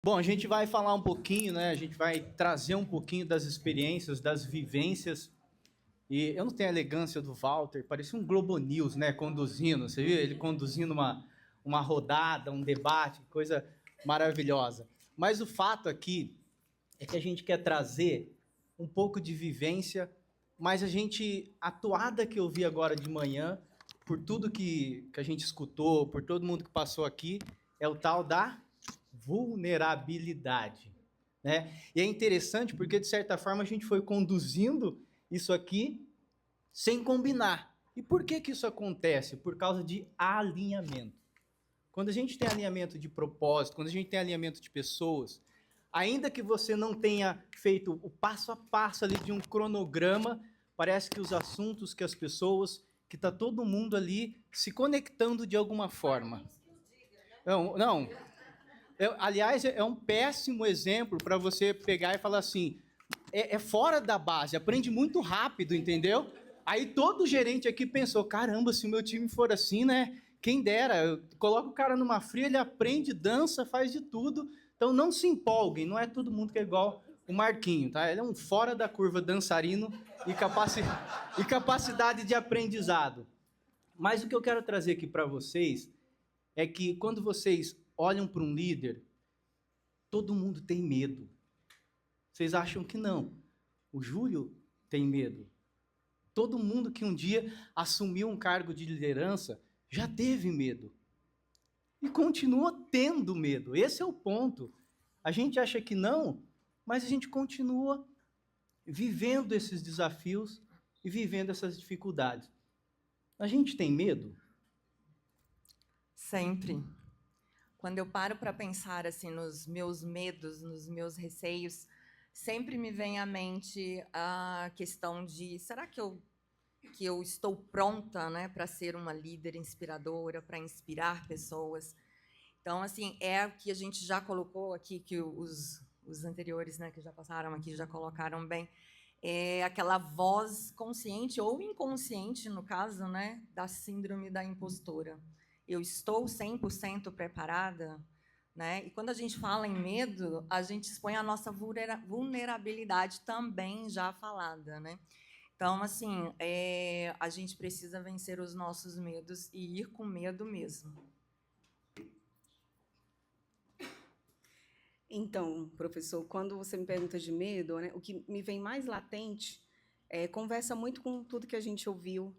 Bom, a gente vai falar um pouquinho, né? A gente vai trazer um pouquinho das experiências, das vivências. E eu não tenho a elegância do Walter, parecia um Globo News, né? Conduzindo, você viu? Ele conduzindo uma rodada, um debate, coisa maravilhosa. Mas o fato aqui é que a gente quer trazer um pouco de vivência, mas a toada que eu vi agora de manhã, por tudo que a gente escutou, por todo mundo que passou aqui, é o tal da vulnerabilidade, né? E é interessante porque, de certa forma, a gente foi conduzindo isso aqui sem combinar. E por que isso acontece? Por causa de alinhamento. Quando a gente tem alinhamento de propósito, quando a gente tem alinhamento de pessoas, ainda que você não tenha feito o passo a passo ali de um cronograma, parece que os assuntos, que as pessoas, que está todo mundo ali se conectando de alguma forma. Não, aliás, é um péssimo exemplo para você pegar e falar assim, é fora da base, aprende muito rápido, entendeu? Aí todo gerente aqui pensou, caramba, se o meu time for assim, né? Quem dera, coloca o cara numa fria, ele aprende, dança, faz de tudo. Então não se empolguem, não é todo mundo que é igual o Marquinho, tá? Ele é um fora da curva dançarino e capacidade de aprendizado. Mas o que eu quero trazer aqui para vocês é que quando vocês olham para um líder, todo mundo tem medo. Vocês acham que não? O Júlio tem medo. Todo mundo que um dia assumiu um cargo de liderança já teve medo. E continua tendo medo. Esse é o ponto. A gente acha que não, mas a gente continua vivendo esses desafios e vivendo essas dificuldades. A gente tem medo? Sempre. Quando eu paro para pensar assim nos meus medos, nos meus receios, sempre me vem à mente a questão de será que eu estou pronta, né, para ser uma líder inspiradora, para inspirar pessoas? Então, assim, é o que a gente já colocou aqui, que os anteriores, né, que já passaram aqui, já colocaram bem, é aquela voz consciente ou inconsciente, no caso, né, da síndrome da impostora. Eu estou 100% preparada, né? E quando a gente fala em medo, a gente expõe a nossa vulnerabilidade também já falada, né? Então, assim, a gente precisa vencer os nossos medos e ir com medo mesmo. Então, professor, quando você me pergunta de medo, né, o que me vem mais latente conversa muito com tudo que a gente ouviu,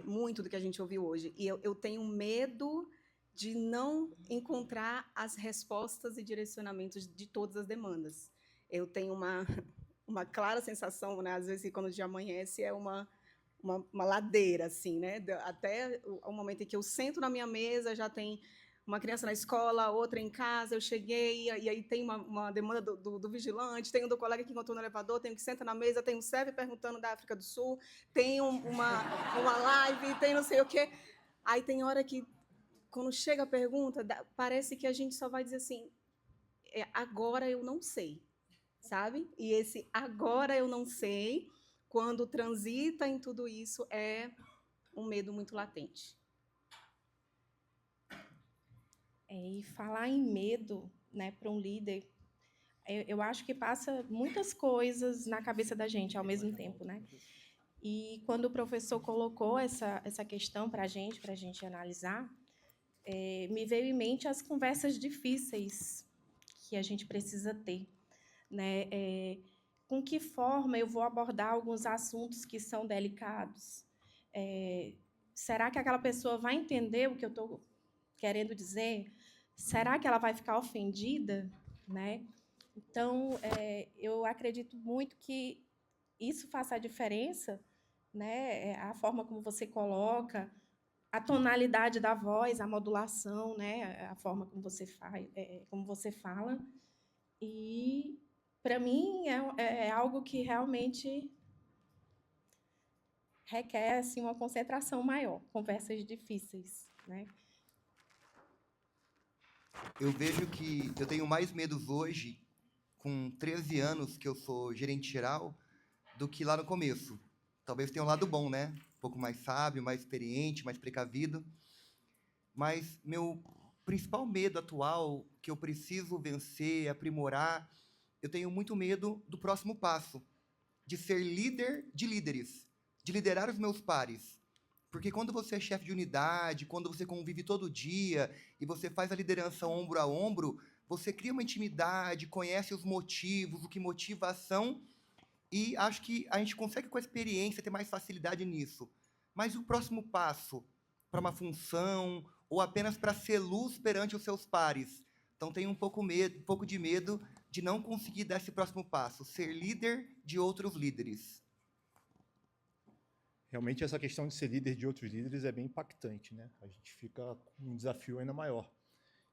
muito do que a gente ouviu hoje. E eu tenho medo de não encontrar as respostas e direcionamentos de todas as demandas. Eu tenho uma clara sensação, né, às vezes, quando o dia amanhece, é uma ladeira, assim, né? Até o momento em que eu sento na minha mesa, já tem uma criança na escola, outra em casa, eu cheguei, e aí tem uma demanda do vigilante, tem um do colega que encontrou no elevador, tem um que senta na mesa, tem um serve perguntando da África do Sul, tem uma live, tem não sei o quê. Aí tem hora que, quando chega a pergunta, parece que a gente só vai dizer assim, agora eu não sei, sabe? E esse agora eu não sei, quando transita em tudo isso, é um medo muito latente. E falar em medo, né, para um líder, eu acho que passa muitas coisas na cabeça da gente ao mesmo tempo, né? E quando o professor colocou essa questão para a gente analisar, me veio em mente as conversas difíceis que a gente precisa ter, né? Com que forma eu vou abordar alguns assuntos que são delicados? Será que aquela pessoa vai entender o que eu estou querendo dizer? Será que ela vai ficar ofendida, né? Então, eu acredito muito que isso faça a diferença, né? A forma como você coloca, a tonalidade da voz, a modulação, né? A forma como você faz, como você fala. E para mim é algo que realmente requer assim uma concentração maior, conversas difíceis, né? Eu vejo que eu tenho mais medos hoje, com 13 anos que eu sou gerente geral, do que lá no começo. Talvez tenha um lado bom, né? Um pouco mais sábio, mais experiente, mais precavido. Mas meu principal medo atual que eu preciso vencer, aprimorar, eu tenho muito medo do próximo passo, de ser líder de líderes, de liderar os meus pares. Porque quando você é chefe de unidade, quando você convive todo dia e você faz a liderança ombro a ombro, você cria uma intimidade, conhece os motivos, o que motiva a ação, e acho que a gente consegue, com a experiência, ter mais facilidade nisso. Mas o próximo passo para uma função ou apenas para ser luz perante os seus pares? Então, tenho um pouco de medo de não conseguir dar esse próximo passo, ser líder de outros líderes. Realmente, essa questão de ser líder de outros líderes é bem impactante, né? A gente fica com um desafio ainda maior.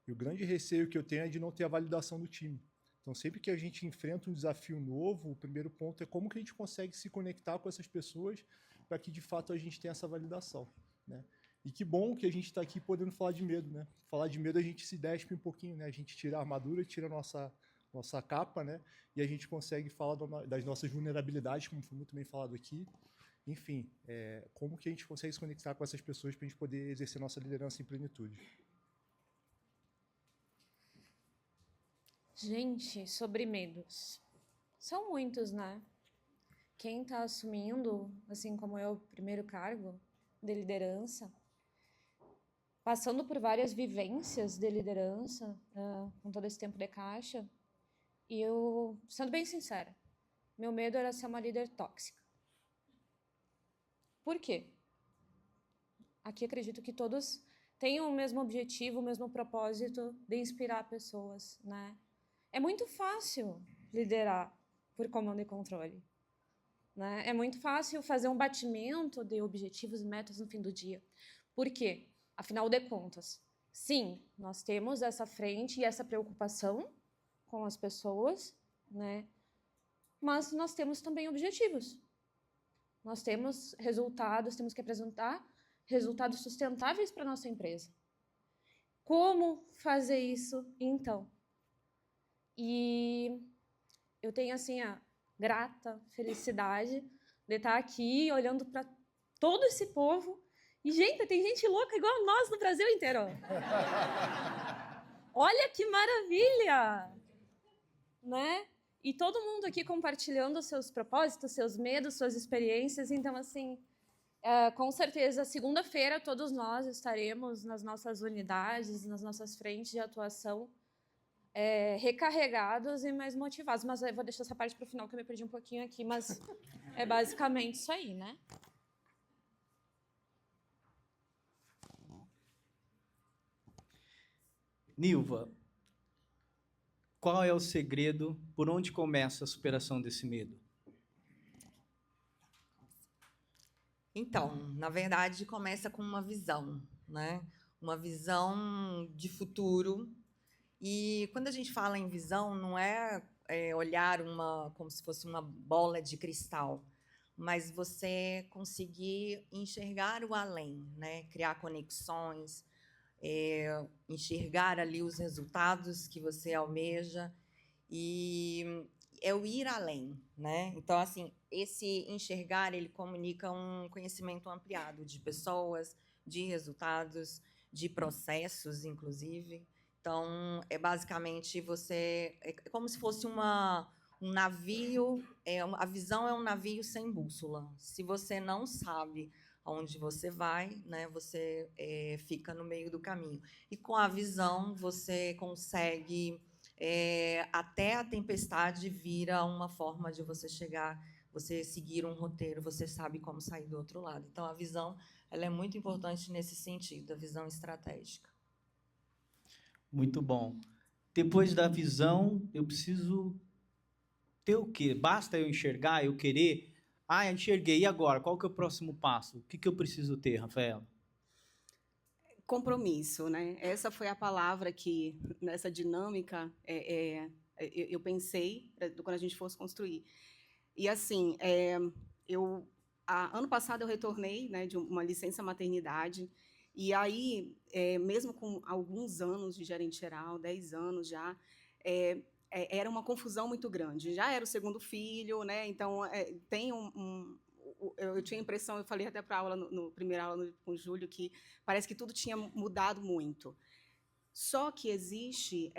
E o grande receio que eu tenho é de não ter a validação do time. Então, sempre que a gente enfrenta um desafio novo, o primeiro ponto é como que a gente consegue se conectar com essas pessoas para que, de fato, a gente tenha essa validação, né? E que bom que a gente está aqui podendo falar de medo, né? Falar de medo a gente se despe um pouquinho, né? A gente tira a armadura, tira a nossa capa, né? E a gente consegue falar das nossas vulnerabilidades, como foi muito bem falado aqui. Enfim, como que a gente consegue se conectar com essas pessoas para a gente poder exercer nossa liderança em plenitude. Gente, sobre medos. São muitos, né? Quem está assumindo, assim como eu, o primeiro cargo de liderança, passando por várias vivências de liderança, com todo esse tempo de caixa, e eu, sendo bem sincera, meu medo era ser uma líder tóxica. Por quê? Aqui acredito que todos tenham o mesmo objetivo, o mesmo propósito de inspirar pessoas, né? É muito fácil liderar por comando e controle, né? É muito fácil fazer um batimento de objetivos e metas no fim do dia. Por quê? Afinal de contas, sim, nós temos essa frente e essa preocupação com as pessoas, né? Mas nós temos também objetivos. Nós temos resultados, temos que apresentar resultados sustentáveis para a nossa empresa. Como fazer isso, então? E eu tenho, assim, a grata felicidade de estar aqui olhando para todo esse povo. E, gente, tem gente louca igual nós no Brasil inteiro. Olha que maravilha! Né? E todo mundo aqui compartilhando seus propósitos, seus medos, suas experiências. Então, assim, com certeza, segunda-feira, todos nós estaremos nas nossas unidades, nas nossas frentes de atuação, recarregados e mais motivados. Mas eu vou deixar essa parte para o final, que eu me perdi um pouquinho aqui, mas é basicamente isso aí, né? Nilva, qual é o segredo? Por onde começa a superação desse medo? Então, na verdade, começa com uma visão, né? Uma visão de futuro. E quando a gente fala em visão, não é, olhar como se fosse uma bola de cristal, mas você conseguir enxergar o além, né? Criar conexões, enxergar ali os resultados que você almeja e é o ir além, né? Então, assim, esse enxergar, ele comunica um conhecimento ampliado de pessoas, de resultados, de processos, inclusive. Então, basicamente é como se fosse um navio, a visão é um navio sem bússola. Se você não sabe aonde você vai, né, você fica no meio do caminho. E com a visão, você consegue, até a tempestade vira uma forma de você chegar, você seguir um roteiro, você sabe como sair do outro lado. Então, a visão, ela é muito importante nesse sentido, a visão estratégica. Muito bom. Depois da visão, eu preciso ter o quê? Basta eu enxergar, eu querer? Ah, enxerguei. E agora? Qual que é o próximo passo? O que eu preciso ter, Rafaela? Compromisso, né? Essa foi a palavra que, nessa dinâmica, eu pensei quando a gente fosse construir. E, assim, ano passado eu retornei, né, de uma licença maternidade, e aí, mesmo com alguns anos de gerente geral, 10 anos já, era uma confusão muito grande. Já era o segundo filho, né? Então, tem eu tinha a impressão, eu falei até para a aula, primeira aula com o Júlio, que parece que tudo tinha mudado muito. Só que existe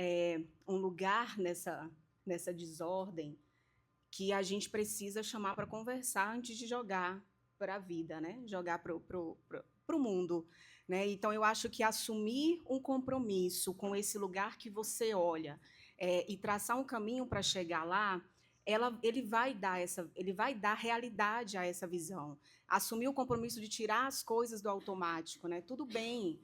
um lugar nessa desordem que a gente precisa chamar para conversar antes de jogar para a vida, né? Jogar para o mundo. Né? Então, eu acho que assumir um compromisso com esse lugar que você olha e traçar um caminho para chegar lá, ele vai dar realidade a essa visão. Assumir o compromisso de tirar as coisas do automático. Né? Tudo bem,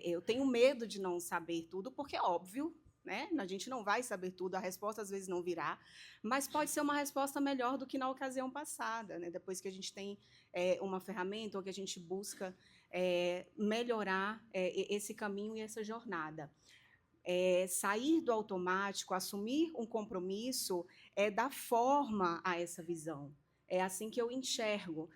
eu tenho medo de não saber tudo, porque é óbvio, né? A gente não vai saber tudo, a resposta às vezes não virá, mas pode ser uma resposta melhor do que na ocasião passada, né? Depois que a gente tem uma ferramenta ou que a gente busca melhorar esse caminho e essa jornada. Sair do automático, assumir um compromisso, dar forma a essa visão. É assim que eu enxergo.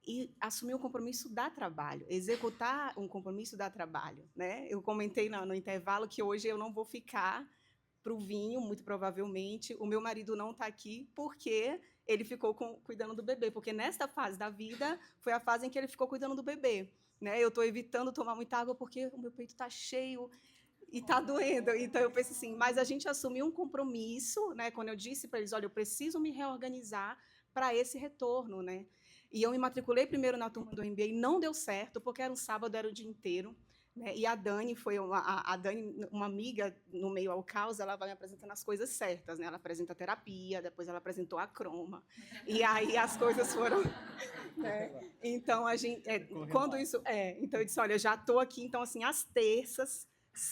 E assumir um compromisso dá trabalho, executar um compromisso dá trabalho. Né? Eu comentei no intervalo que hoje eu não vou ficar para o vinho, muito provavelmente. O meu marido não está aqui porque ele ficou cuidando do bebê, porque nesta fase da vida foi a fase em que ele ficou cuidando do bebê. Né? Eu estou evitando tomar muita água porque o meu peito está cheio e está doendo. Então, eu penso assim, mas a gente assumiu um compromisso, né? Quando eu disse para eles, olha, eu preciso me reorganizar para esse retorno. Né? E eu me matriculei primeiro na turma do MBA, não deu certo, porque era um sábado, era o dia inteiro. Né? E a Dani foi uma amiga no meio ao caos, ela vai me apresentando as coisas certas. Né? Ela apresenta a terapia, depois ela apresentou a croma. E aí as coisas foram... Né? Então, a gente, quando isso... então, eu disse, olha, já estou aqui, então, assim, às terças,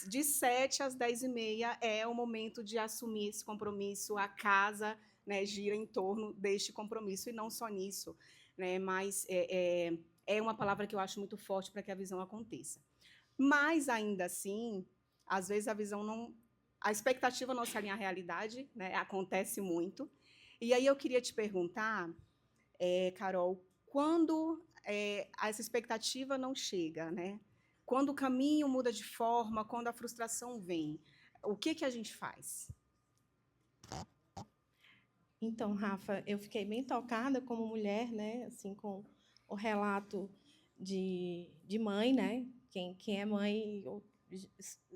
de 7 às 10h30, é o momento de assumir esse compromisso. A casa, né, gira em torno deste compromisso, e não só nisso. Né? Mas é uma palavra que eu acho muito forte para que a visão aconteça. Mas, ainda assim, às vezes a visão não... A expectativa não se alinha à realidade, né? Acontece muito. E aí eu queria te perguntar, Carol, quando essa expectativa não chega, né? Quando o caminho muda de forma, quando a frustração vem, o que a gente faz? Então, Rafa, eu fiquei bem tocada como mulher, né? Assim, com o relato de mãe, né? Quem é mãe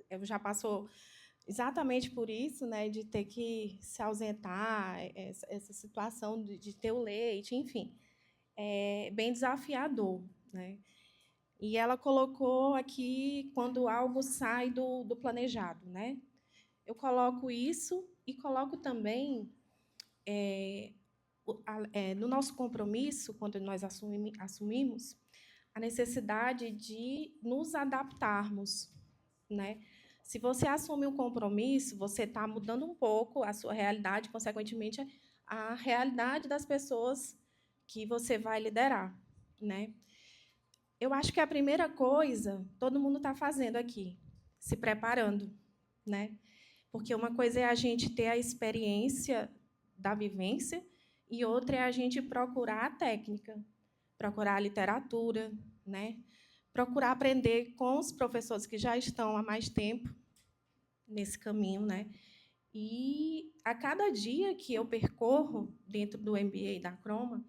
eu já passou exatamente por isso, né? De ter que se ausentar, essa situação de ter o leite, enfim. É bem desafiador, né? E ela colocou aqui quando algo sai do planejado, né? Eu coloco isso e coloco também no nosso compromisso, quando nós assumimos a necessidade de nos adaptarmos, né? Se você assume um compromisso, você está mudando um pouco a sua realidade, consequentemente, a realidade das pessoas que você vai liderar, né? Eu acho que a primeira coisa, todo mundo está fazendo aqui, se preparando, né? Porque uma coisa é a gente ter a experiência da vivência e outra é a gente procurar a técnica, procurar a literatura, né? Procurar aprender com os professores que já estão há mais tempo nesse caminho, né? E a cada dia que eu percorro dentro do MBA da Croma,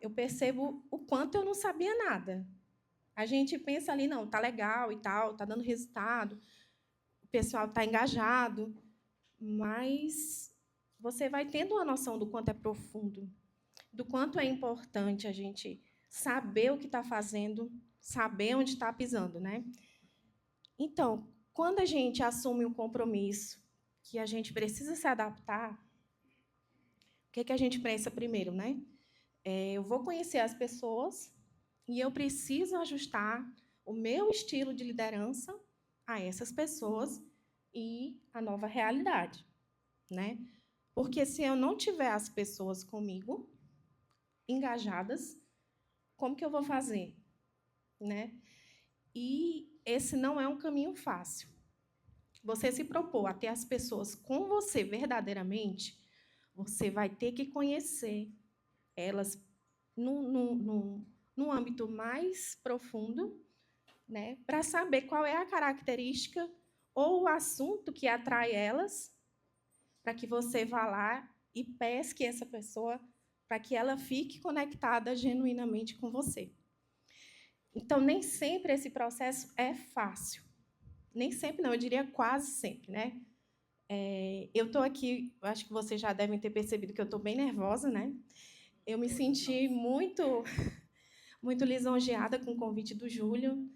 eu percebo o quanto eu não sabia nada. A gente pensa ali, não, tá legal e tal, tá dando resultado, o pessoal está engajado, mas você vai tendo uma noção do quanto é profundo, do quanto é importante a gente saber o que está fazendo, saber onde está pisando, né? Então, quando a gente assume um compromisso que a gente precisa se adaptar, o que a gente pensa primeiro, né? Eu vou conhecer as pessoas e eu preciso ajustar o meu estilo de liderança a essas pessoas e a nova realidade, né? Porque se eu não tiver as pessoas comigo engajadas, como que eu vou fazer, né? E esse não é um caminho fácil. Você se propor a ter as pessoas com você verdadeiramente, você vai ter que conhecer elas num âmbito mais profundo, né, para saber qual é a característica ou o assunto que atrai elas, para que você vá lá e pesque essa pessoa para que ela fique conectada genuinamente com você. Então, nem sempre esse processo é fácil, Nem sempre não, eu diria quase sempre, né? Eu estou aqui, eu acho que vocês já devem ter percebido que eu estou bem nervosa, né? Eu me senti muito, muito lisonjeada com o convite do Júlio.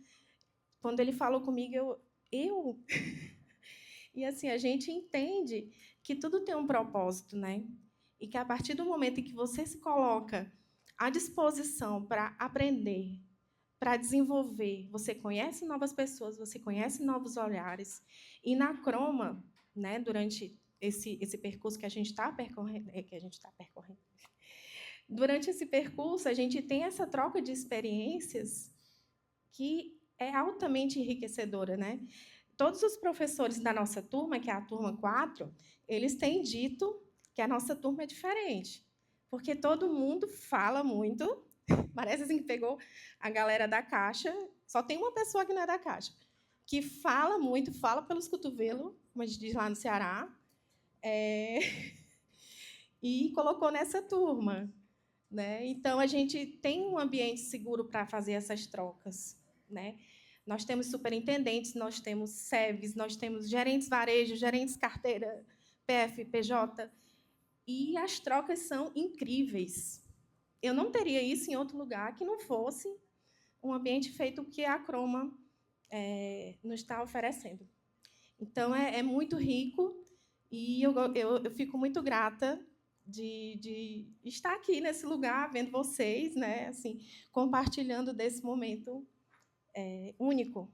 Quando ele falou comigo, eu... E assim, a gente entende que tudo tem um propósito, né? E que a partir do momento em que você se coloca à disposição para aprender, para desenvolver, você conhece novas pessoas, você conhece novos olhares. E na Croma, né, durante esse percurso que a gente está percorrendo, durante esse percurso, a gente tem essa troca de experiências que é altamente enriquecedora, né? Todos os professores da nossa turma, que é a turma 4, eles têm dito que a nossa turma é diferente, porque todo mundo fala muito, parece assim que pegou a galera da Caixa, só tem uma pessoa que não é da Caixa, que fala muito, fala pelos cotovelos, como a gente diz lá no Ceará, e colocou nessa turma, né? Então, a gente tem um ambiente seguro para fazer essas trocas, né? Nós temos superintendentes, nós temos SEVs, nós temos gerentes varejo, gerentes carteira, PF, PJ, e as trocas são incríveis. Eu não teria isso em outro lugar que não fosse um ambiente feito o que a Croma nos está oferecendo. Então, é muito rico e eu fico muito grata de estar aqui nesse lugar, vendo vocês, né, assim, compartilhando desse momento único.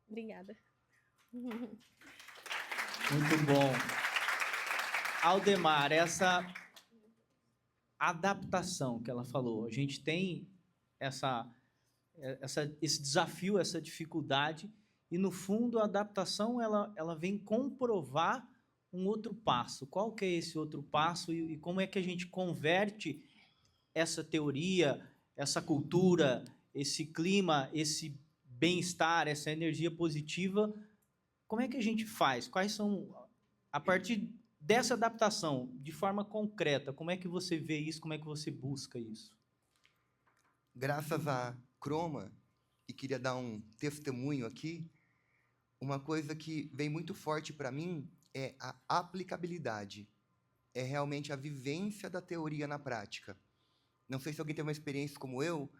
Obrigada. Muito bom. Aldemar, essa adaptação que ela falou, a gente tem esse desafio, essa dificuldade, e, no fundo, a adaptação ela vem comprovar um outro passo. Qual que é esse outro passo e como é que a gente converte essa teoria, essa cultura, esse clima, esse bem-estar, essa energia positiva? Como é que a gente faz? Quais são, a partir dessa adaptação, de forma concreta, como é que você vê isso, como é que você busca isso? Graças à Croma, e queria dar um testemunho aqui, uma coisa que vem muito forte para mim é a aplicabilidade. É realmente a vivência da teoria na prática. Não sei se alguém tem uma experiência como eu.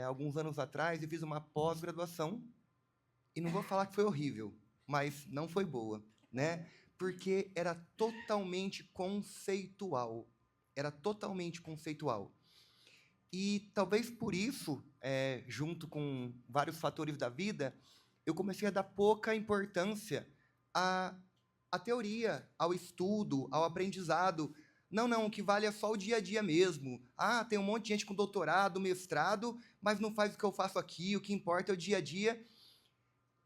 Alguns anos atrás, eu fiz uma pós-graduação, e não vou falar que foi horrível, mas não foi boa, né? Porque era totalmente conceitual. Era totalmente conceitual. E talvez por isso, junto com vários fatores da vida, eu comecei a dar pouca importância à teoria, ao estudo, ao aprendizado. Não, o que vale é só o dia a dia mesmo. Tem um monte de gente com doutorado, mestrado, mas não faz o que eu faço aqui, o que importa é o dia a dia.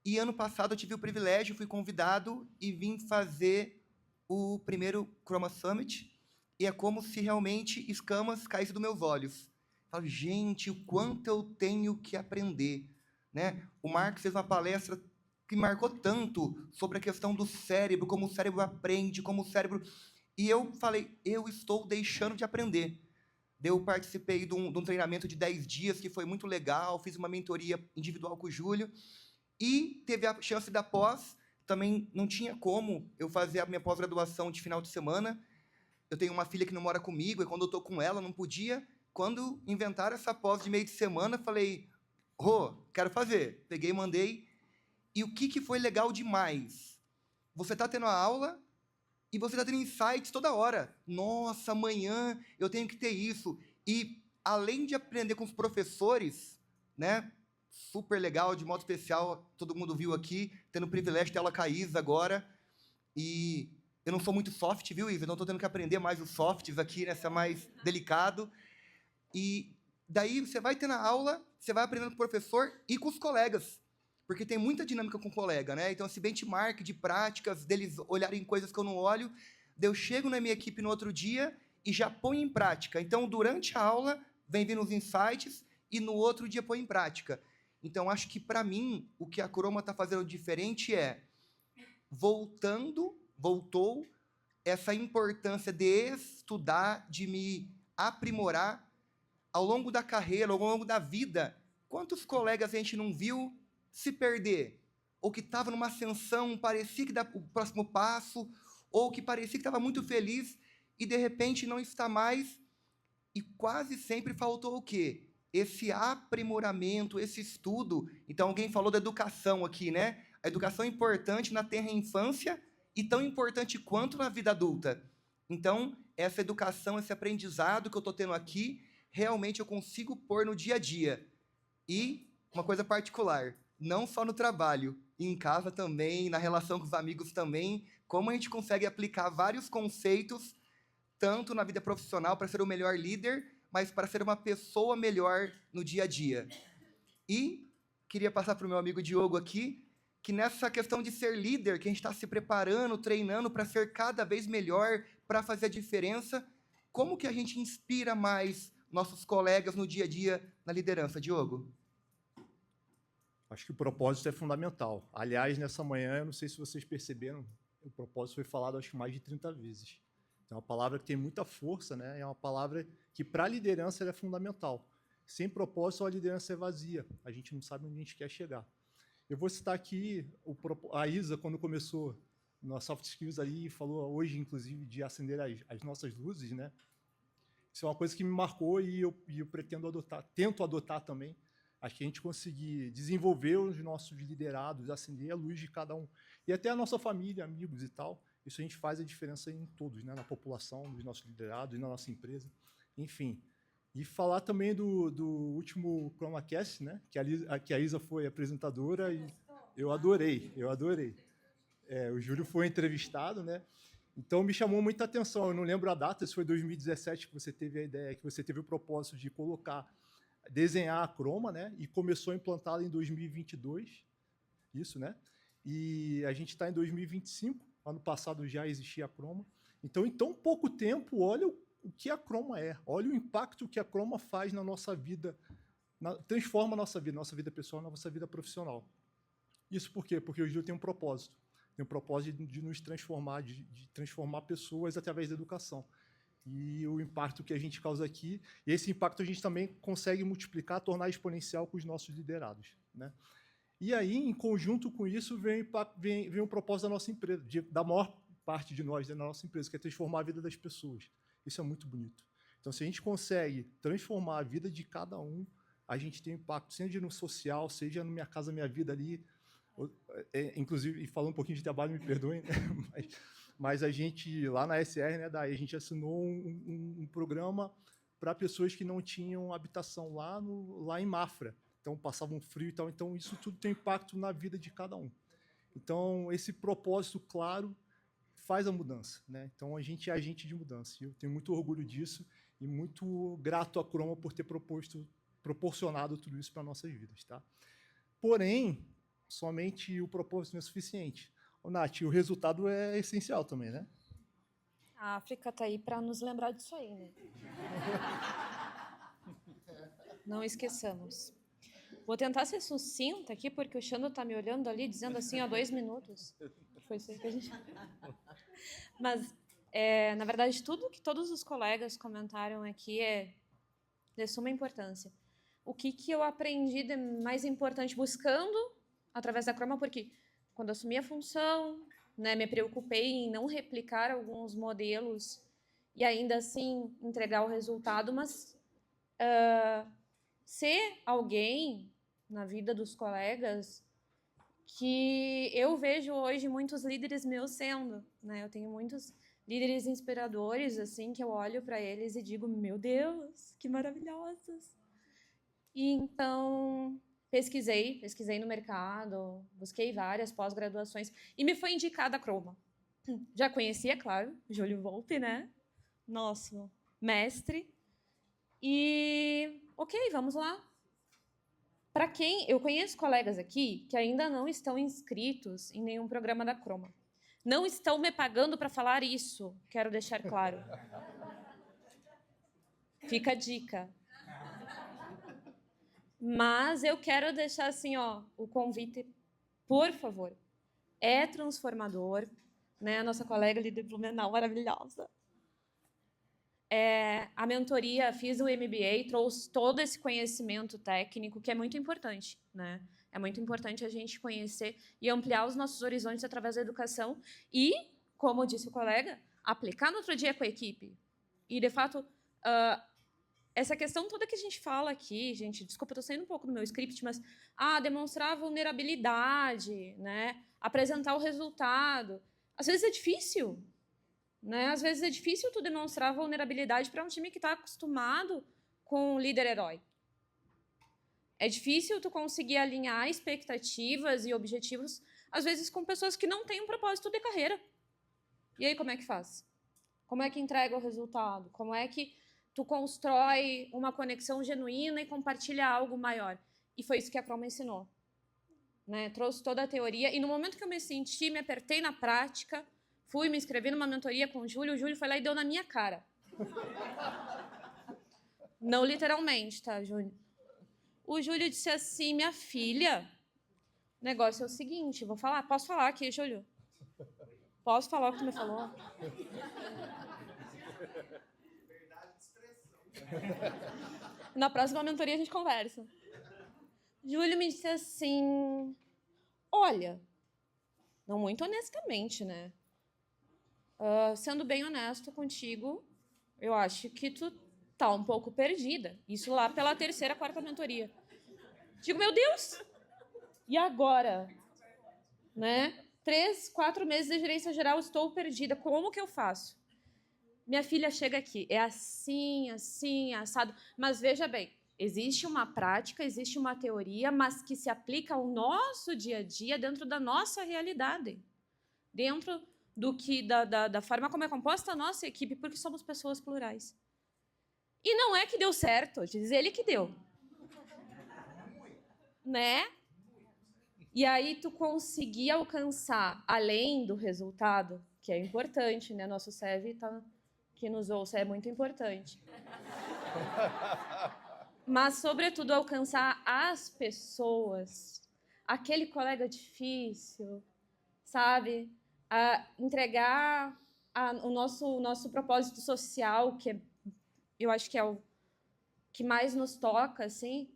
E ano passado eu tive o privilégio, fui convidado e vim fazer o primeiro Croma Summit, e é como se realmente escamas caíssem dos meus olhos. Falo, gente, o quanto eu tenho que aprender, né? O Mark fez uma palestra que marcou tanto sobre a questão do cérebro, como o cérebro aprende, como o cérebro... E eu falei, eu estou deixando de aprender. Eu participei de um treinamento de 10 dias, que foi muito legal, fiz uma mentoria individual com o Júlio, e teve a chance da pós. Também não tinha como eu fazer a minha pós-graduação de final de semana. Eu tenho uma filha que não mora comigo, e quando eu estou com ela, não podia. Quando inventaram essa pós de meio de semana, falei, quero fazer. Peguei e mandei. E o que foi legal demais? Você está tendo a aula e você está tendo insights toda hora. Nossa, amanhã eu tenho que ter isso. E, além de aprender com os professores, né, super legal, de modo especial, todo mundo viu aqui, tendo o privilégio de ter aula com a Isa agora. E eu não sou muito soft, viu, Isa? Então, estou tendo que aprender mais os softs aqui, nessa mais delicado. E daí você vai ter na aula, você vai aprendendo com o professor e com os colegas, porque tem muita dinâmica com o colega, né? Então, esse benchmark de práticas, deles olharem coisas que eu não olho, daí eu chego na minha equipe no outro dia e já ponho em prática. Então, durante a aula, vem vindo os insights e no outro dia põe em prática. Então, acho que, para mim, o que a Croma está fazendo diferente voltou essa importância de estudar, de me aprimorar ao longo da carreira, ao longo da vida. Quantos colegas a gente não viu se perder? ou que estava numa ascensão, parecia que dá o próximo passo, ou que parecia que estava muito feliz e, de repente, não está mais. E quase sempre faltou o quê? Esse aprimoramento, esse estudo. Então, alguém falou da educação aqui, né? A educação é importante na tenra infância e tão importante quanto na vida adulta. Então, essa educação, esse aprendizado que eu estou tendo aqui, realmente eu consigo pôr no dia a dia. E uma coisa particular, não só no trabalho, em casa também, na relação com os amigos também, como a gente consegue aplicar vários conceitos, tanto na vida profissional para ser o melhor líder, mas para ser uma pessoa melhor no dia a dia. E queria passar para o meu amigo Diogo aqui, que nessa questão de ser líder, que a gente está se preparando, treinando para ser cada vez melhor, para fazer a diferença, como que a gente inspira mais nossos colegas no dia a dia na liderança, Diogo? Acho que o propósito é fundamental. Aliás, nessa manhã, eu não sei se vocês perceberam, o propósito foi falado acho que mais de 30 vezes. É uma palavra que tem muita força, né? É uma palavra que, para a liderança, ela é fundamental. Sem propósito, a liderança é vazia. A gente não sabe onde a gente quer chegar. Eu vou citar aqui a Isa, quando começou na Soft Skills ali, falou hoje, inclusive, de acender as nossas luzes, né? Isso é uma coisa que me marcou e eu pretendo adotar, tento adotar também. Acho que a gente conseguir desenvolver os nossos liderados, acender a luz de cada um. E até a nossa família, amigos e tal. Isso a gente faz a diferença em todos, né? Na população, nos nossos liderados, na nossa empresa. Enfim. E falar também do último ChromaCast, né? Que a Isa foi apresentadora e eu adorei. O Júlio foi entrevistado, né? Então, me chamou muita atenção. Eu não lembro a data, se foi 2017 que você teve a ideia, que você teve o propósito de desenhar a Chroma, né? E começou a implantá-la em 2022, isso, né? E a gente está em 2025, ano passado já existia a Chroma. Então, em tão pouco tempo, olha o que a Chroma é, olha o impacto que a Chroma faz na nossa vida, transforma a nossa vida pessoal, nossa vida profissional. Isso por quê? Porque o Gil tem um propósito de nos transformar, de transformar pessoas através da educação. E o impacto que a gente causa aqui, e esse impacto a gente também consegue multiplicar, tornar exponencial com os nossos liderados, né? E aí, em conjunto com isso, vem o propósito da nossa empresa, da maior parte de nós, da nossa empresa, que é transformar a vida das pessoas. Isso é muito bonito. Então, se a gente consegue transformar a vida de cada um, a gente tem impacto, seja no social, seja no Minha Casa Minha Vida ali. Inclusive, e falando um pouquinho de trabalho, me perdoem, né? Mas a gente, lá na SR, né, daí a gente assinou um programa para pessoas que não tinham habitação lá em Mafra. Então, passavam frio e tal. Então, isso tudo tem impacto na vida de cada um. Então, esse propósito claro faz a mudança, né? Então, a gente é agente de mudança. E eu tenho muito orgulho disso e muito grato à Chroma por ter proporcionado tudo isso para nossas vidas, tá? Porém, somente o propósito não é suficiente. Ô, Nath, o resultado é essencial também, né? A África está aí para nos lembrar disso aí, né? Não esqueçamos. Vou tentar ser sucinta aqui, porque o Xando está me olhando ali, dizendo assim, há 2 minutos. Foi isso aí que a gente... Mas, na verdade, tudo que todos os colegas comentaram aqui é de suma importância. O que eu aprendi de mais importante buscando através da Chroma, porque quando eu assumi a função, né, me preocupei em não replicar alguns modelos e ainda assim entregar o resultado, mas ser alguém na vida dos colegas que eu vejo hoje muitos líderes meus sendo, né? Eu tenho muitos líderes inspiradores, assim, que eu olho para eles e digo, meu Deus, que maravilhosos! E então pesquisei no mercado, busquei várias pós-graduações e me foi indicada a Chroma. Já conhecia, claro, Júlio Volpe, né? Nosso mestre. E, ok, vamos lá. Para quem... Eu conheço colegas aqui que ainda não estão inscritos em nenhum programa da Chroma. Não estão me pagando para falar isso, quero deixar claro. Fica a dica. Mas eu quero deixar assim, ó, o convite, por favor. É transformador, né? A nossa colega ali de Blumenau, maravilhosa. A mentoria, fiz o MBA, trouxe todo esse conhecimento técnico, que é muito importante, né? É muito importante a gente conhecer e ampliar os nossos horizontes através da educação e, como disse o colega, aplicar no outro dia com a equipe. E, de fato, essa questão toda que a gente fala aqui, gente, desculpa, estou saindo um pouco do meu script, mas demonstrar vulnerabilidade, né? Apresentar o resultado. Às vezes é difícil, né? Às vezes é difícil tu demonstrar vulnerabilidade para um time que está acostumado com o líder herói. É difícil tu conseguir alinhar expectativas e objetivos, às vezes com pessoas que não têm um propósito de carreira. E aí, como é que faz? Como é que entrega o resultado? Como é que tu constrói uma conexão genuína e compartilha algo maior? E foi isso que a Chroma ensinou. Né? Trouxe toda a teoria. E no momento que eu me apertei na prática, fui me inscrever numa mentoria com o Júlio foi lá e deu na minha cara. Não literalmente, tá, Júlio? O Júlio disse assim, minha filha, o negócio é o seguinte, vou falar, posso falar aqui, Júlio? Posso falar o que tu me falou? Na próxima mentoria a gente conversa. Júlio me disse assim, olha, não muito honestamente, né? Sendo bem honesto contigo, eu acho que tu tá um pouco perdida. Isso lá pela 3ª, 4ª mentoria. Digo, meu Deus! E agora? Né? 3, 4 meses de gerência geral, estou perdida. Como que eu faço? Minha filha chega aqui, é assim, assim, assado. Mas veja bem, existe uma prática, existe uma teoria, mas que se aplica ao nosso dia a dia, dentro da nossa realidade. Dentro da forma como é composta a nossa equipe, porque somos pessoas plurais. E não é que deu certo, diz ele que deu. Né? E aí tu conseguir alcançar, além do resultado, que é importante, né? Nosso SEV que nos ouça é muito importante. Mas, sobretudo, alcançar as pessoas, aquele colega difícil, sabe? Entregar o nosso propósito social, que eu acho que é o que mais nos toca, assim,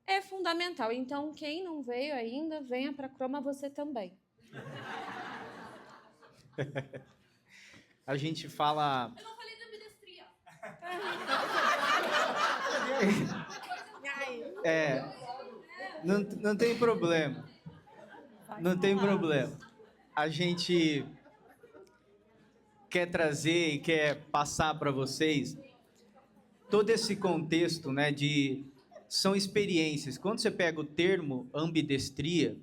é fundamental. Então, quem não veio ainda, venha para a Chroma você também. A gente fala... Eu não falei de ambidestria. Não tem problema. Não tem problema. A gente quer trazer e quer passar para vocês todo esse contexto, né, são experiências. Quando você pega o termo ambidestria,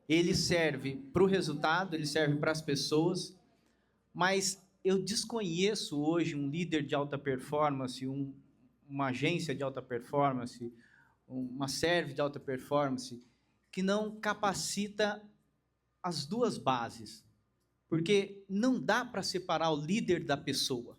ele serve para o resultado, ele serve para as pessoas, mas eu desconheço hoje um líder de alta performance, uma agência de alta performance, uma serve de alta performance, que não capacita as duas bases. Porque não dá para separar o líder da pessoa.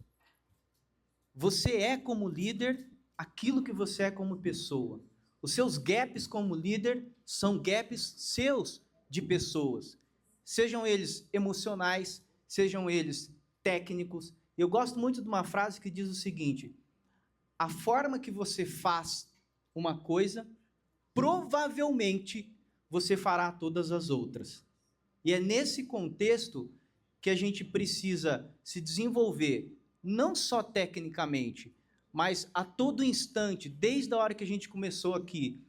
Você é, como líder, aquilo que você é como pessoa. Os seus gaps como líder são gaps seus de pessoas. Sejam eles emocionais, sejam eles técnicos. Eu gosto muito de uma frase que diz o seguinte: a forma que você faz uma coisa, provavelmente você fará todas as outras. E é nesse contexto que a gente precisa se desenvolver, não só tecnicamente, mas a todo instante, desde a hora que a gente começou aqui,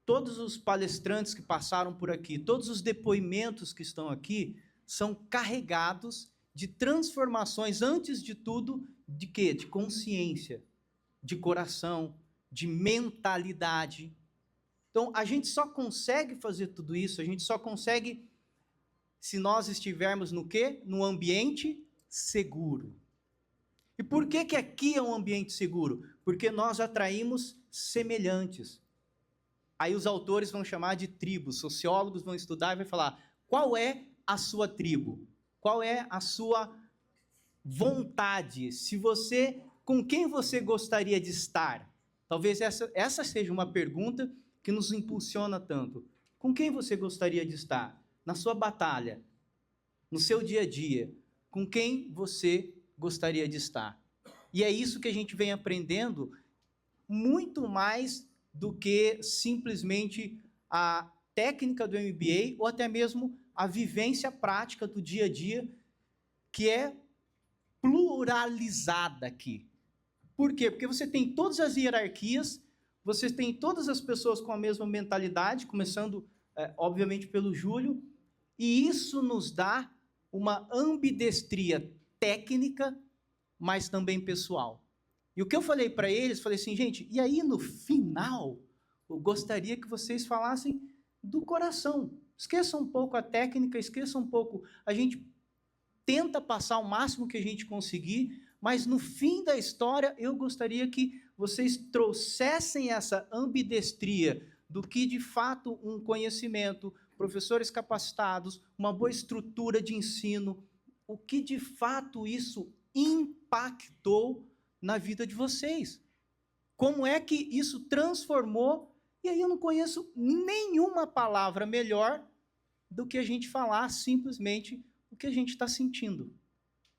todos os palestrantes que passaram por aqui, todos os depoimentos que estão aqui, são carregados de transformações, antes de tudo, de quê? De consciência, de coração, de mentalidade. Então, a gente só consegue fazer tudo isso, a gente só consegue se nós estivermos no quê? No ambiente seguro. E por que aqui é um ambiente seguro? Porque nós atraímos semelhantes. Aí os autores vão chamar de tribos, sociólogos vão estudar e vai falar, qual é a sua tribo? Qual é a sua vontade? Com quem você gostaria de estar? Talvez essa seja uma pergunta que nos impulsiona tanto. Com quem você gostaria de estar? Na sua batalha, no seu dia a dia, com quem você gostaria de estar? E é isso que a gente vem aprendendo muito mais do que simplesmente a técnica do MBA ou até mesmo a vivência prática do dia a dia, que é pluralizada aqui. Por quê? Porque você tem todas as hierarquias, você tem todas as pessoas com a mesma mentalidade, começando, obviamente, pelo Júlio, e isso nos dá uma ambidestria técnica, mas também pessoal. E o que eu falei para eles, falei assim, gente, e aí no final, eu gostaria que vocês falassem do coração. Esqueça um pouco a técnica, esqueça um pouco, a gente tenta passar o máximo que a gente conseguir, mas no fim da história, eu gostaria que vocês trouxessem essa ambidestria do que, de fato, um conhecimento, professores capacitados, uma boa estrutura de ensino, o que, de fato, isso impactou na vida de vocês. Como é que isso transformou? E aí eu não conheço nenhuma palavra melhor do que a gente falar simplesmente o que a gente está sentindo.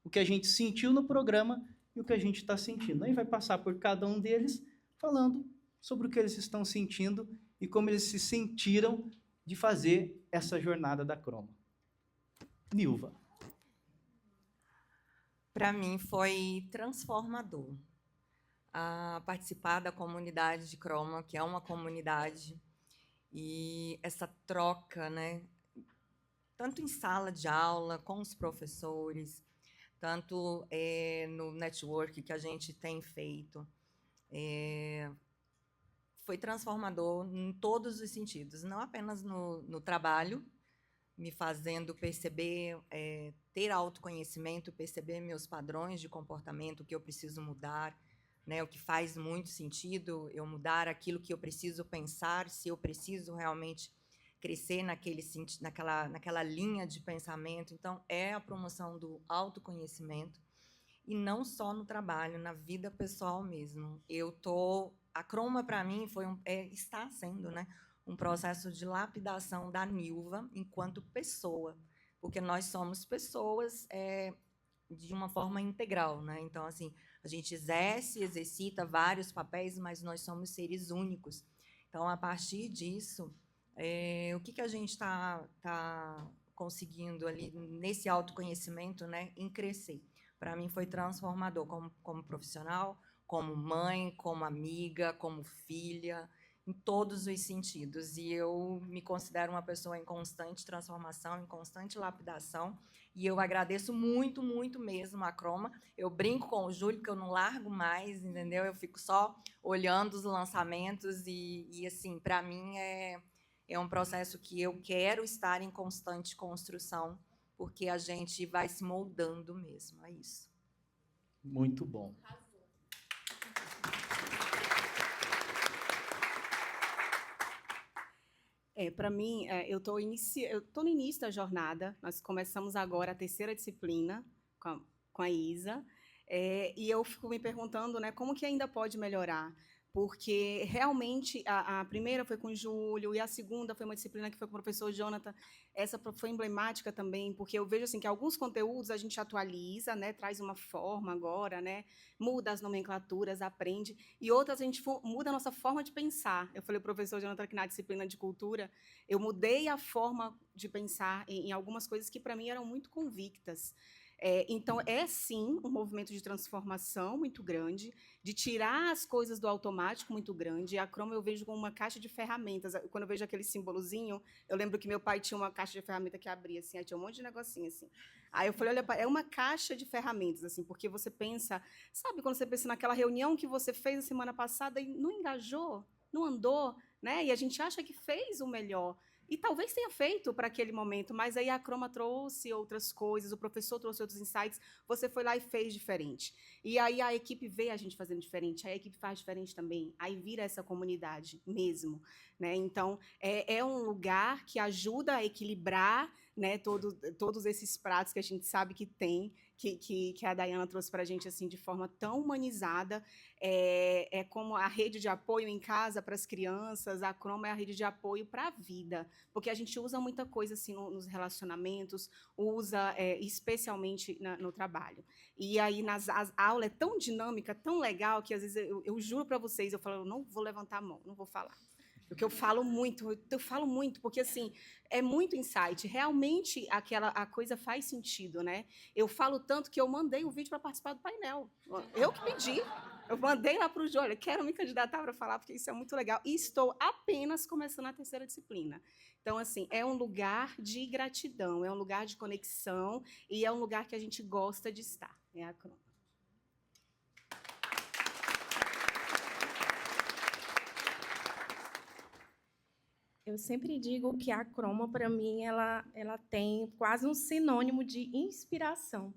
O que a gente sentiu no programa e o que a gente está sentindo. Aí vai passar por cada um deles falando sobre o que eles estão sentindo e como eles se sentiram de fazer essa jornada da Croma. Nilva. Para mim foi transformador a participar da comunidade de Croma, que é uma comunidade, e essa troca, né, tanto em sala de aula, com os professores, tanto no network que a gente tem feito. Foi transformador em todos os sentidos, não apenas no trabalho, me fazendo perceber, ter autoconhecimento, perceber meus padrões de comportamento, o que eu preciso mudar, né, o que faz muito sentido eu mudar aquilo que eu preciso pensar, se eu preciso realmente crescer naquela linha de pensamento. Então, é a promoção do autoconhecimento, e não só no trabalho, na vida pessoal mesmo. A Croma, para mim, está sendo, né, um processo de lapidação da Nilva enquanto pessoa, porque nós somos pessoas de uma forma integral, né? Então, assim, a gente exercita vários papéis, mas nós somos seres únicos. Então, a partir disso, o que a gente está conseguindo ali nesse autoconhecimento, né, em crescer? Para mim foi transformador como profissional, como mãe, como amiga, como filha, em todos os sentidos. E eu me considero uma pessoa em constante transformação, em constante lapidação. E eu agradeço muito, muito mesmo a Croma. Eu brinco com o Júlio, que eu não largo mais, entendeu? Eu fico só olhando os lançamentos e assim, para mim é um processo que eu quero estar em constante construção, porque a gente vai se moldando mesmo, é isso. Muito bom. Para mim, eu estou no início da jornada, nós começamos agora a terceira disciplina com a Isa, e eu fico me perguntando, né, como que ainda pode melhorar, porque realmente a primeira foi com o Júlio, e a segunda foi uma disciplina que foi com o professor Jonathan. Essa foi emblemática também, porque eu vejo assim, que alguns conteúdos a gente atualiza, né, traz uma forma agora, né, muda as nomenclaturas, aprende, e outras a gente muda a nossa forma de pensar. Eu falei ao professor Jonathan que na disciplina de cultura, eu mudei a forma de pensar em algumas coisas que para mim eram muito convictas. Então, sim, um movimento de transformação muito grande, de tirar as coisas do automático muito grande. A Croma eu vejo como uma caixa de ferramentas. Quando eu vejo aquele símbolozinho, eu lembro que meu pai tinha uma caixa de ferramenta que abria, assim, aí tinha um monte de negocinho, assim. Aí eu falei, olha, pai, é uma caixa de ferramentas, assim, porque você pensa, sabe, quando você pensa naquela reunião que você fez a semana passada e não engajou, não andou, né? E a gente acha que fez o melhor. E talvez tenha feito para aquele momento, mas aí a Croma trouxe outras coisas, o professor trouxe outros insights, você foi lá e fez diferente. E aí a equipe vê a gente fazendo diferente, a equipe faz diferente também, aí vira essa comunidade mesmo, né? Então, é um lugar que ajuda a equilibrar, né, todos esses pratos que a gente sabe que tem, que a Dayana trouxe para a gente assim, de forma tão humanizada. É como a rede de apoio em casa para as crianças, a Croma é a rede de apoio para a vida, porque a gente usa muita coisa assim, nos relacionamentos, usa especialmente no trabalho. E aí a aula é tão dinâmica, tão legal, que às vezes eu juro para vocês, eu falo, eu não vou levantar a mão, não vou falar. Porque eu falo muito, porque assim, é muito insight. Realmente a coisa faz sentido, né? Eu falo tanto que eu mandei o vídeo para participar do painel. Eu que pedi. Eu mandei lá para o Júlio, quero me candidatar para falar, porque isso é muito legal. E estou apenas começando a terceira disciplina. Então, assim, é um lugar de gratidão, é um lugar de conexão e é um lugar que a gente gosta de estar. É a Croma. Eu sempre digo que a Croma, para mim, ela tem quase um sinônimo de inspiração.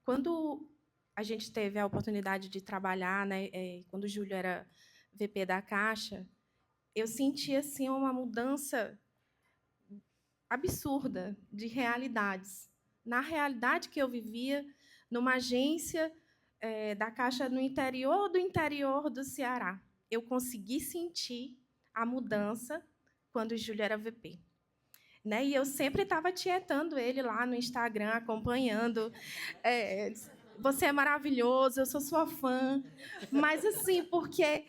Quando a gente teve a oportunidade de trabalhar, né, quando o Júlio era VP da Caixa, eu senti assim uma mudança absurda de realidades. Na realidade que eu vivia, numa agência da Caixa no interior do Ceará, eu consegui sentir a mudança quando o Júlio era VP. Né? E eu sempre estava tietando ele lá no Instagram, acompanhando. Você é maravilhoso, eu sou sua fã. Mas, assim, porque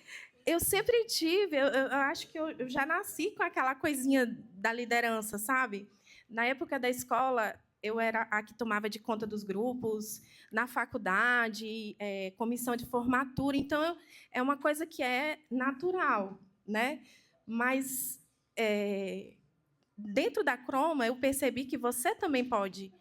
eu sempre tive, eu acho que eu já nasci com aquela coisinha da liderança, sabe? Na época da escola, eu era a que tomava de conta dos grupos, na faculdade, comissão de formatura. Então, é uma coisa que é natural, né? Mas, dentro da Croma, eu percebi que você também pode.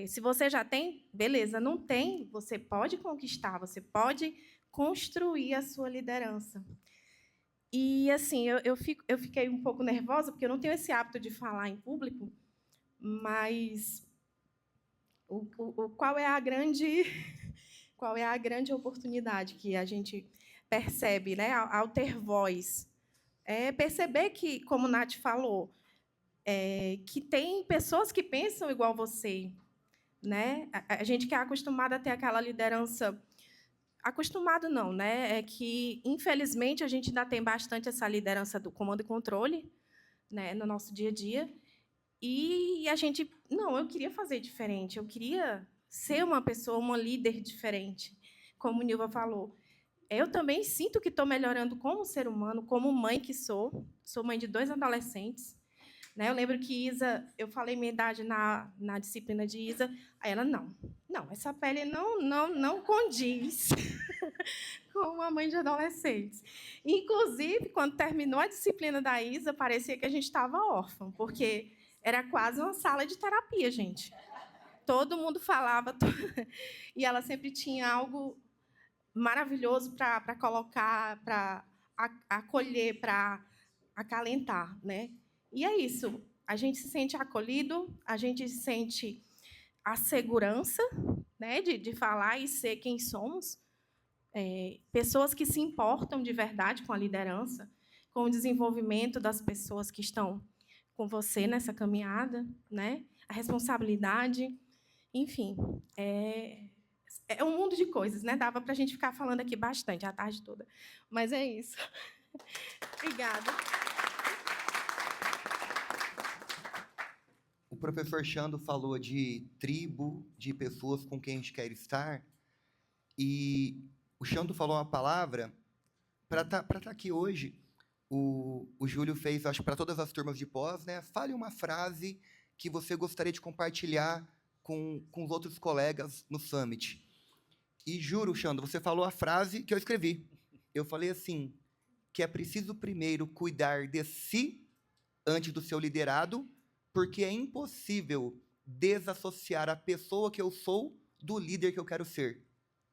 Se você já tem, beleza. Não tem, você pode conquistar, você pode construir a sua liderança. E, assim, eu fiquei um pouco nervosa, porque eu não tenho esse hábito de falar em público, mas qual é a grande oportunidade que a gente percebe, né, ao ter voz? É perceber que, como Nath falou, que tem pessoas que pensam igual você, né? A gente que é acostumado a ter aquela liderança, acostumado não, né? É que infelizmente a gente ainda tem bastante essa liderança do comando e controle, né, no nosso dia a dia. E a gente, não, eu queria fazer diferente, eu queria ser uma pessoa, uma líder diferente, como o Nilva falou. Eu também sinto que estou melhorando como ser humano, como mãe que sou mãe de 2 adolescentes. Né? Eu lembro que eu falei minha idade na disciplina de Isa, aí ela, não, essa pele não condiz com uma mãe de adolescentes. Inclusive, quando terminou a disciplina da Isa, parecia que a gente estava órfã, porque era quase uma sala de terapia, gente. Todo mundo falava, e ela sempre tinha algo maravilhoso para colocar, para acolher, para acalentar, né? E é isso. A gente se sente acolhido, a gente sente a segurança, né, de falar e ser quem somos. Pessoas que se importam de verdade com a liderança, com o desenvolvimento das pessoas que estão com você nessa caminhada, né? A responsabilidade, enfim, é um mundo de coisas, né? Dava para a gente ficar falando aqui bastante a tarde toda, mas é isso. Obrigada. O professor Xando falou de tribo, de pessoas com quem a gente quer estar, e o Xando falou uma palavra, para estar aqui hoje, o Júlio fez, acho, para todas as turmas de pós, né? Fale uma frase que você gostaria de compartilhar com os outros colegas no Summit. E juro, Xando, você falou a frase que eu escrevi. Eu falei assim, que é preciso primeiro cuidar de si antes do seu liderado, porque é impossível desassociar a pessoa que eu sou do líder que eu quero ser.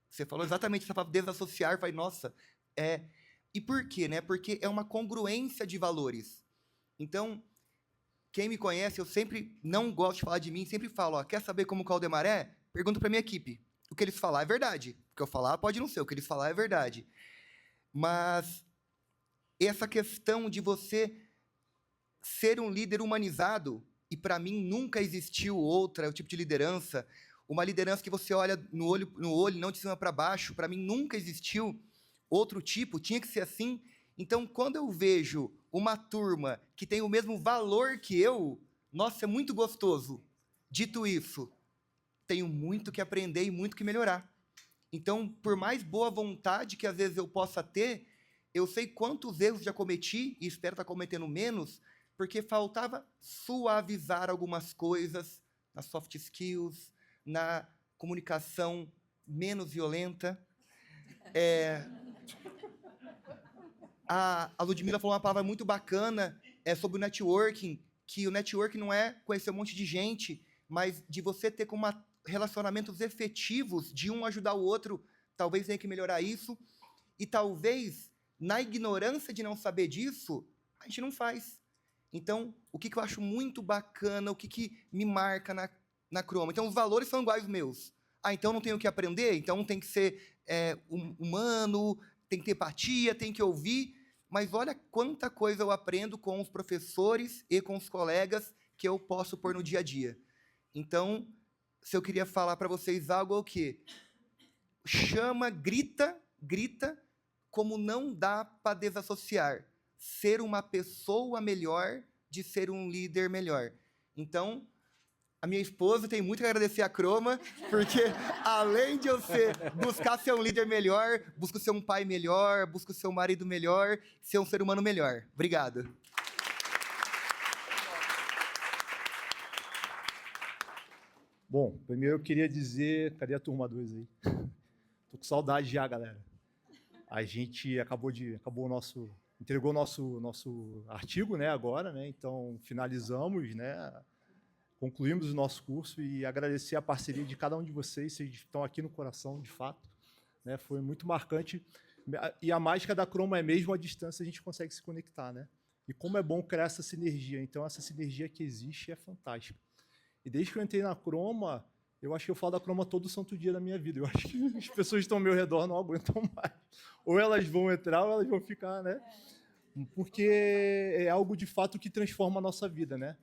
Você falou exatamente essa palavra, desassociar, vai, nossa, E por quê, né? Porque é uma congruência de valores. Então, quem me conhece, eu sempre não gosto de falar de mim, sempre falo, ó, quer saber como o Caldemar é? Pergunta para minha equipe. O que eles falar é verdade. O que eu falar pode não ser, o que eles falar é verdade. Mas essa questão de você ser um líder humanizado, e para mim nunca existiu outra tipo de liderança, uma liderança que você olha no olho, não de cima para baixo, para mim nunca existiu outro tipo, tinha que ser assim. Então, quando eu vejo uma turma que tem o mesmo valor que eu, nossa, é muito gostoso. Dito isso, tenho muito que aprender e muito que melhorar. Então, por mais boa vontade que às vezes eu possa ter, Eu sei quantos erros já cometi e espero estar cometendo menos, porque faltava suavizar algumas coisas nas soft skills, na comunicação menos violenta. A Ludmilla falou uma palavra muito bacana sobre o networking, que o networking não é conhecer um monte de gente, mas de você ter relacionamentos efetivos, de um ajudar o outro. Talvez tenha que melhorar isso. E talvez, na ignorância de não saber disso, a gente não faz. Então, o que eu acho muito bacana, o que me marca na Croma? Então, os valores são iguais aos meus. Então não tenho que aprender? Então tem que ser humano, tem que ter empatia, tem que ouvir. Mas olha quanta coisa eu aprendo com os professores e com os colegas que eu posso pôr no dia a dia. Então, se eu queria falar para vocês algo, é o quê? Chama, grita como não dá para desassociar. Ser uma pessoa melhor de ser um líder melhor. Então, a minha esposa tem muito que agradecer a Croma, porque além de eu buscar ser um líder melhor, busco ser um pai melhor, busco ser um marido melhor, ser um ser humano melhor. Obrigado. Bom, primeiro eu queria dizer, cadê a turma 2 aí? Tô com saudade já, galera. A gente entregou o nosso artigo, né, agora, né? Então finalizamos, né? Concluímos o nosso curso e agradecer a parceria de cada um de vocês estão aqui no coração, de fato, né? Foi muito marcante. E a mágica da Croma é mesmo a distância a gente consegue se conectar, né? E como é bom criar essa sinergia. Então, essa sinergia que existe é fantástica. E desde que eu entrei na Croma, eu acho que eu falo da Croma todo santo dia da minha vida. Eu acho que as pessoas que estão ao meu redor não aguentam mais. Ou elas vão entrar ou elas vão ficar, né? Porque é algo, de fato, que transforma a nossa vida, né?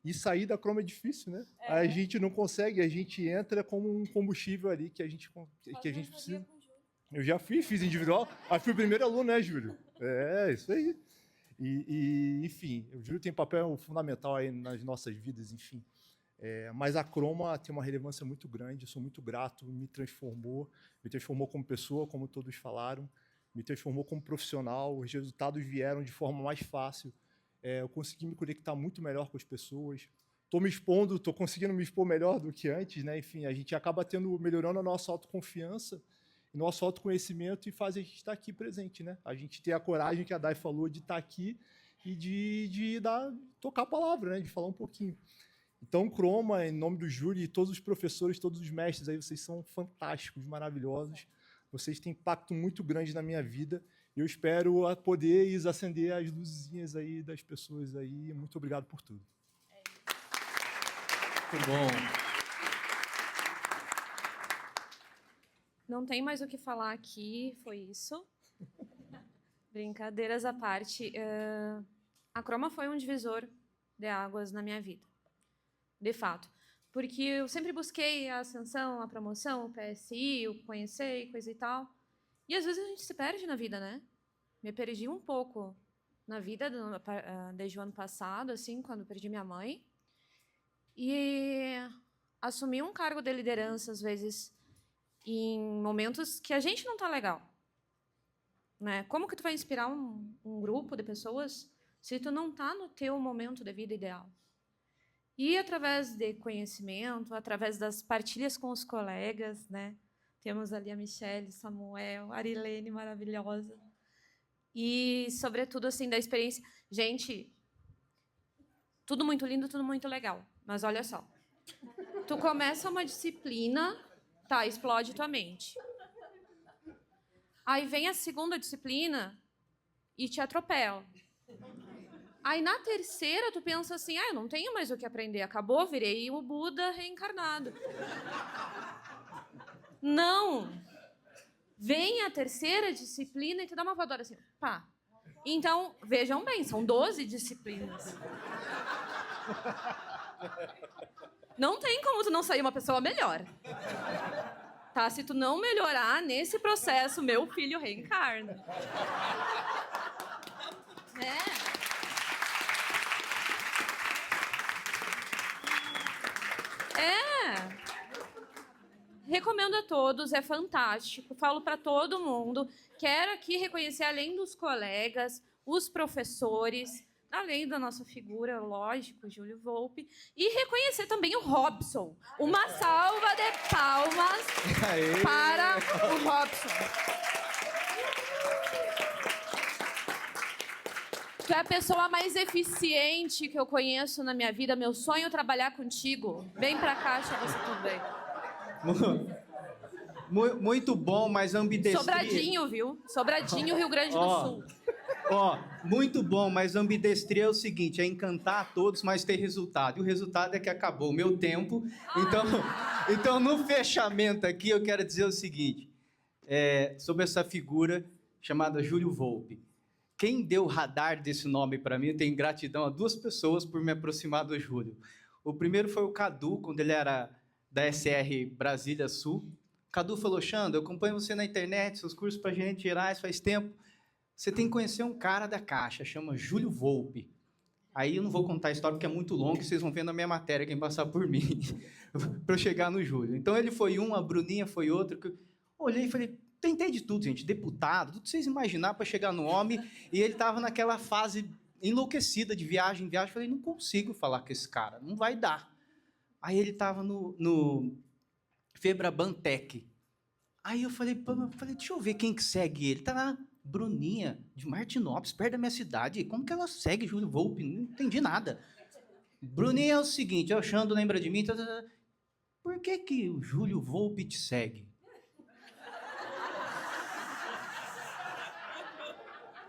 E sair da Croma é difícil, né? A gente não consegue, a gente entra como um combustível ali que a gente precisa. Eu já fiz individual. Fui o primeiro aluno, né, Júlio? Isso aí. Enfim, o Júlio tem papel fundamental aí nas nossas vidas, enfim. Mas a Croma tem uma relevância muito grande, eu sou muito grato, me transformou como pessoa, como todos falaram, me transformou como profissional, os resultados vieram de forma mais fácil. Eu consegui me conectar muito melhor com as pessoas. Estou conseguindo me expor melhor do que antes, né? Enfim, a gente acaba melhorando a nossa autoconfiança, nosso autoconhecimento e faz a gente estar aqui presente, né? A gente ter a coragem que a Dai falou de estar aqui e de tocar a palavra, né? De falar um pouquinho. Então, Croma, em nome do Júlio e todos os professores, todos os mestres aí, vocês são fantásticos, maravilhosos. Vocês têm impacto muito grande na minha vida. Eu espero poder acender as luzinhas aí das pessoas aí. Muito obrigado por tudo. Muito bom. Não tem mais o que falar aqui, foi isso. Brincadeiras à parte. A Croma foi um divisor de águas na minha vida, de fato. Porque eu sempre busquei a ascensão, a promoção, o PSI, o conhecer e coisa e tal. E às vezes a gente se perde na vida, né? Me perdi um pouco na vida desde o ano passado, assim, quando perdi minha mãe. E assumi um cargo de liderança, às vezes, em momentos que a gente não tá legal. Né? Como que tu vai inspirar um grupo de pessoas se tu não tá no teu momento de vida ideal? E através de conhecimento, através das partilhas com os colegas, né? Temos ali a Michelle, Samuel, a Arilene, maravilhosa. E, sobretudo, assim, da experiência... Gente, tudo muito lindo, tudo muito legal. Mas olha só. Tu começa uma disciplina, tá, explode tua mente. Aí vem a segunda disciplina e te atropela. Aí, na terceira, tu pensa assim, eu não tenho mais o que aprender. Acabou, virei o Buda reencarnado. Não! Vem a terceira disciplina e te dá uma voadora assim, pá. Então, vejam bem, são 12 disciplinas. Não tem como tu não sair uma pessoa melhor. Tá? Se tu não melhorar nesse processo, meu filho reencarna. recomendo a todos, é fantástico. Falo para todo mundo. Quero aqui reconhecer, além dos colegas, os professores, além da nossa figura, lógico, Júlio Volpe, e reconhecer também o Robson. Uma salva de palmas Aê. para o Robson. Tu é a pessoa mais eficiente que eu conheço na minha vida. Meu sonho é trabalhar contigo. Vem pra cá, chama você também. Muito bom, mas ambidestria... Sobradinho, viu? Sobradinho, Rio Grande do Ó. Sul. Ó, muito bom, mas ambidestria é o seguinte, é encantar a todos, mas ter resultado. E o resultado é que acabou o meu tempo. Então no fechamento aqui, eu quero dizer o seguinte, sobre essa figura chamada Júlio Volpe. Quem deu o radar desse nome para mim, eu tenho gratidão a 2 pessoas por me aproximar do Júlio. O primeiro foi o Cadu, quando ele era da SR Brasília Sul. O Cadu falou, Xandro, eu acompanho você na internet, seus cursos para gerentes gerais faz tempo. Você tem que conhecer um cara da Caixa, chama Júlio Volpe. Aí eu não vou contar a história porque é muito longo, vocês vão ver na minha matéria quem passar por mim, para eu chegar no Júlio. Então ele foi um, a Bruninha foi outro. Que eu olhei e falei, tentei de tudo, gente, deputado, tudo que vocês imaginar para chegar no homem, e ele estava naquela fase enlouquecida de viagem em viagem. Falei, não consigo falar com esse cara, não vai dar. Aí ele estava no Febraban Tech. Aí eu falei, deixa eu ver quem que segue ele. Tá lá, Bruninha, de Martinópolis, perto da minha cidade. Como que ela segue Júlio Volpe? Não entendi nada. Bruninha é o seguinte, o Xandro lembra de mim, por que o Júlio Volpe te segue?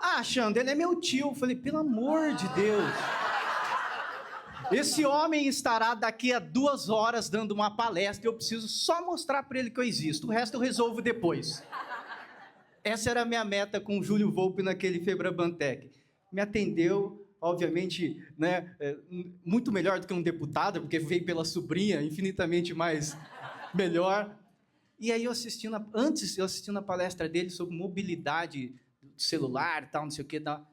Ah, Xandro, ele é meu tio. Eu falei, pelo amor de Deus. Esse homem estará daqui a 2 horas dando uma palestra e eu preciso só mostrar para ele que eu existo. O resto eu resolvo depois. Essa era a minha meta com o Júlio Volpe naquele Febrabantec. Me atendeu, obviamente, né, muito melhor do que um deputado, porque veio pela sobrinha, infinitamente mais melhor. E aí antes eu assisti na palestra dele sobre mobilidade do celular, tal, não sei o quê, tal.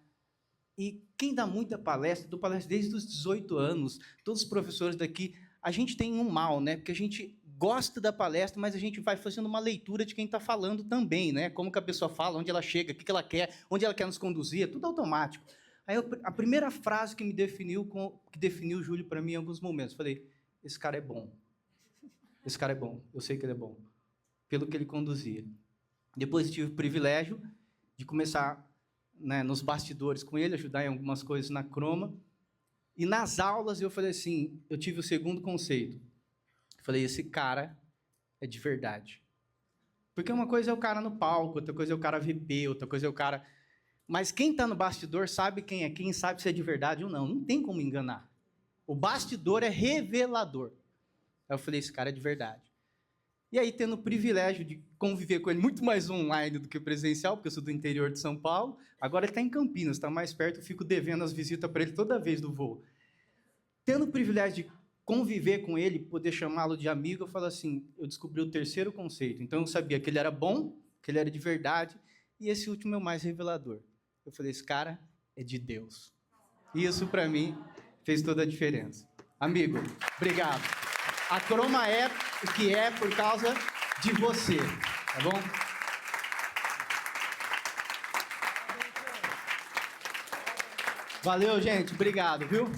E quem dá muita palestra, dou palestra desde os 18 anos, todos os professores daqui, a gente tem um mal, né? Porque a gente gosta da palestra, mas a gente vai fazendo uma leitura de quem está falando também, né? Como que a pessoa fala, onde ela chega, o que ela quer, onde ela quer nos conduzir, é tudo automático. Aí a primeira frase que definiu o Júlio para mim em alguns momentos, falei, esse cara é bom. Esse cara é bom, eu sei que ele é bom, pelo que ele conduzia. Depois tive o privilégio de começar, né, nos bastidores com ele, ajudar em algumas coisas na Croma. E nas aulas eu falei assim, eu tive o segundo conceito. Falei, esse cara é de verdade. Porque uma coisa é o cara no palco, outra coisa é o cara VP, outra coisa é o cara... Mas quem está no bastidor sabe quem é quem, sabe se é de verdade ou não. Não tem como enganar. O bastidor é revelador. Aí eu falei, esse cara é de verdade. E aí, tendo o privilégio de conviver com ele muito mais online do que presencial, porque eu sou do interior de São Paulo, agora ele está em Campinas, está mais perto, eu fico devendo as visitas para ele toda vez do voo. Tendo o privilégio de conviver com ele, poder chamá-lo de amigo, eu falo assim, eu descobri o terceiro conceito. Então, eu sabia que ele era bom, que ele era de verdade, e esse último é o mais revelador. Eu falei, esse cara é de Deus. E isso, para mim, fez toda a diferença. Amigo, obrigado. A Croma é o que é por causa de você, tá bom? Valeu, gente. Obrigado, viu?